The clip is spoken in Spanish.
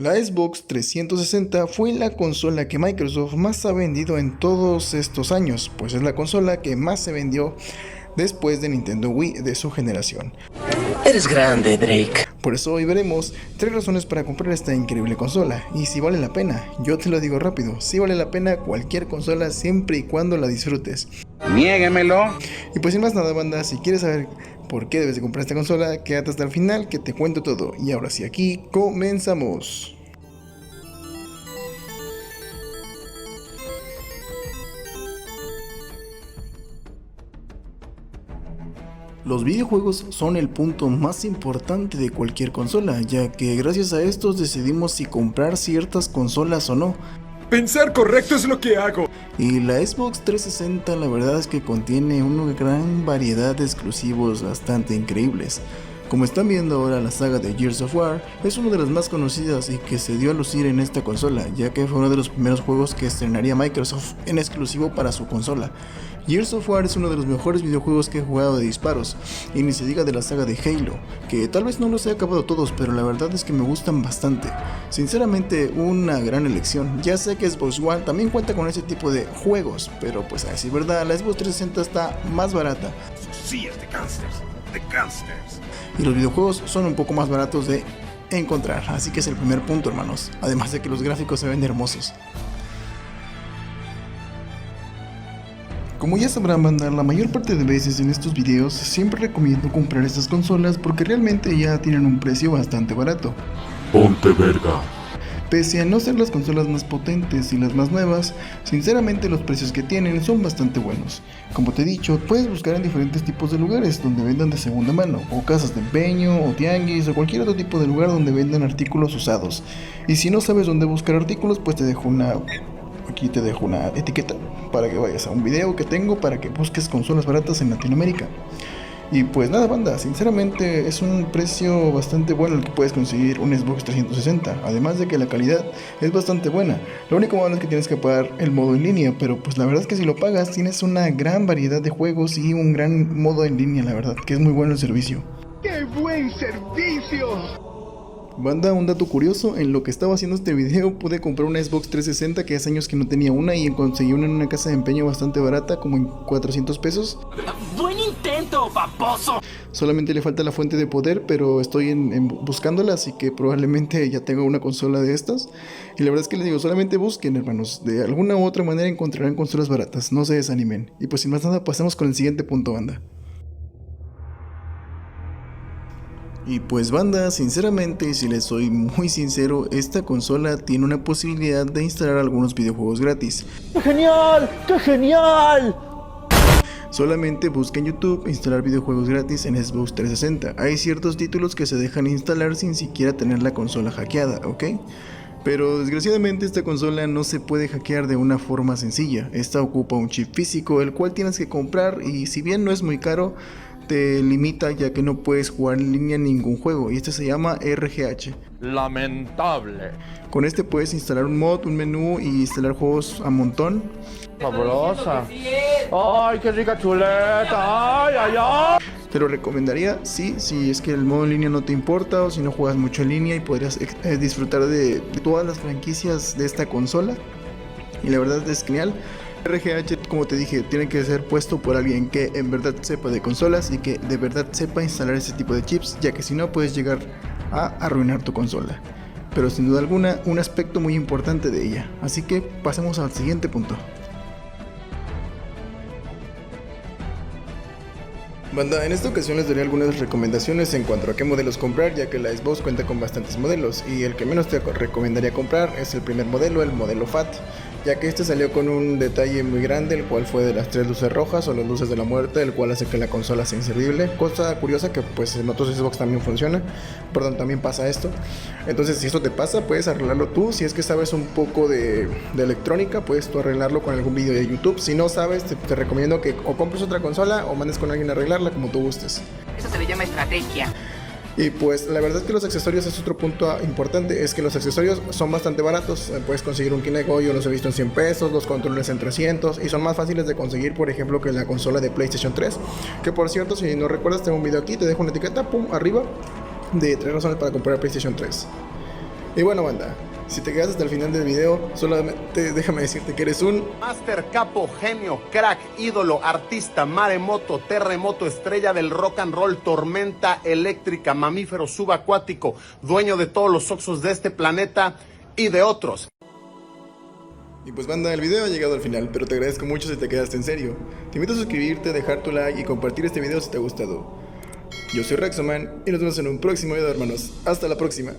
La Xbox 360 fue la consola que Microsoft más ha vendido en todos estos años, pues es la consola que más se vendió después de Nintendo Wii de su generación. Eres grande, Drake. Por eso hoy veremos 3 razones para comprar esta increíble consola y si vale la pena. Yo te lo digo rápido, si vale la pena cualquier consola siempre y cuando la disfrutes. Niéguemelo. Y pues sin más nada, banda, si quieres saber por qué debes de comprar esta consola, quédate hasta el final que te cuento todo. Y ahora sí, aquí comenzamos. Los videojuegos son el punto más importante de cualquier consola, ya que gracias a estos decidimos si comprar ciertas consolas o no. Pensar correcto es lo que hago. Y la Xbox 360 la verdad es que contiene una gran variedad de exclusivos bastante increíbles. Como están viendo ahora, la saga de Gears of War es una de las más conocidas y que se dio a lucir en esta consola, ya que fue uno de los primeros juegos que estrenaría Microsoft en exclusivo para su consola. Gears of War es uno de los mejores videojuegos que he jugado de disparos, y ni se diga de la saga de Halo, que tal vez no los he acabado todos, pero la verdad es que me gustan bastante. Sinceramente, una gran elección. Ya sé que Xbox One también cuenta con ese tipo de juegos, pero pues a decir verdad, la Xbox 360 está más barata. Sí, es de gangsters. Y los videojuegos son un poco más baratos de encontrar, así que es el primer punto, hermanos, además de que los gráficos se ven hermosos. Como ya sabrán, banda, la mayor parte de veces en estos videos siempre recomiendo comprar estas consolas porque realmente ya tienen un precio bastante barato. Ponte verga. Pese a no ser las consolas más potentes y las más nuevas, sinceramente los precios que tienen son bastante buenos. Como te he dicho, puedes buscar en diferentes tipos de lugares donde vendan de segunda mano, o casas de empeño, o tianguis, o cualquier otro tipo de lugar donde vendan artículos usados. Y si no sabes dónde buscar artículos, pues aquí te dejo una etiqueta para que vayas a un video que tengo para que busques consolas baratas en Latinoamérica. Y pues nada, banda, sinceramente es un precio bastante bueno el que puedes conseguir un Xbox 360, además de que la calidad es bastante buena. Lo único malo es que tienes que pagar el modo en línea, pero pues la verdad es que si lo pagas tienes una gran variedad de juegos y un gran modo en línea, la verdad, que es muy bueno el servicio. ¡Qué buen servicio! Banda, un dato curioso, en lo que estaba haciendo este video pude comprar una Xbox 360 que hace años que no tenía una y conseguí una en una casa de empeño bastante barata, como en 400 pesos. ¡Buen intento, baboso! Solamente le falta la fuente de poder, pero estoy buscándola, así que probablemente ya tengo una consola de estas. Y la verdad es que les digo, solamente busquen, hermanos, de alguna u otra manera encontrarán consolas baratas, no se desanimen. Y pues sin más nada, pasemos con el siguiente punto, banda. Y pues banda, sinceramente, y si les soy muy sincero, esta consola tiene una posibilidad de instalar algunos videojuegos gratis. ¡Qué genial! ¡Qué genial! Solamente busca en YouTube instalar videojuegos gratis en Xbox 360. Hay ciertos títulos que se dejan instalar sin siquiera tener la consola hackeada, ¿ok? Pero desgraciadamente esta consola no se puede hackear de una forma sencilla. Esta ocupa un chip físico, el cual tienes que comprar y si bien no es muy caro, te limita ya que no puedes jugar en línea ningún juego y este se llama RGH. Lamentable. Con este puedes instalar un mod, un menú y instalar juegos a montón. Fabulosa. ¡Ay, qué rica chuleta! ¡Ay, ay, ay! Te lo recomendaría, sí, si es que el modo en línea no te importa o si no juegas mucho en línea y podrías disfrutar de todas las franquicias de esta consola. Y la verdad es genial. RGH, como te dije, tiene que ser puesto por alguien que en verdad sepa de consolas y que de verdad sepa instalar ese tipo de chips, ya que si no puedes llegar a arruinar tu consola. Pero sin duda alguna, un aspecto muy importante de ella. Así que pasemos al siguiente punto. Banda, en esta ocasión les daré algunas recomendaciones en cuanto a qué modelos comprar, ya que la Xbox cuenta con bastantes modelos y el que menos te recomendaría comprar es el primer modelo, el modelo FAT, ya que este salió con un detalle muy grande, el cual fue de las 3 luces rojas o las luces de la muerte, el cual hace que la consola sea inservible. Cosa curiosa que pues en otros Xbox también funciona, también pasa esto. Entonces si esto te pasa, puedes arreglarlo tú. Si es que sabes un poco de electrónica, puedes tú arreglarlo con algún video de YouTube. Si no sabes, te recomiendo que o compres otra consola o mandes con alguien a arreglarla, como tú gustes. Eso se le llama estrategia. Y pues la verdad es que los accesorios es otro punto importante, es que los accesorios son bastante baratos. Puedes conseguir un Kinect, yo los he visto en 100 pesos, los controles en 300 y son más fáciles de conseguir, por ejemplo, que la consola de PlayStation 3, que por cierto, si no recuerdas, tengo un video aquí, te dejo una etiqueta, pum, arriba, de 3 razones para comprar PlayStation 3. Y bueno, banda, si te quedas hasta el final del video, solamente déjame decirte que eres un Master, capo, genio, crack, ídolo, artista, maremoto, terremoto, estrella del rock and roll, tormenta eléctrica, mamífero subacuático, dueño de todos los oxos de este planeta y de otros. Y pues banda, el video ha llegado al final, pero te agradezco mucho si te quedaste en serio. Te invito a suscribirte, dejar tu like y compartir este video si te ha gustado. Yo soy Rexoman y nos vemos en un próximo video, hermanos. Hasta la próxima.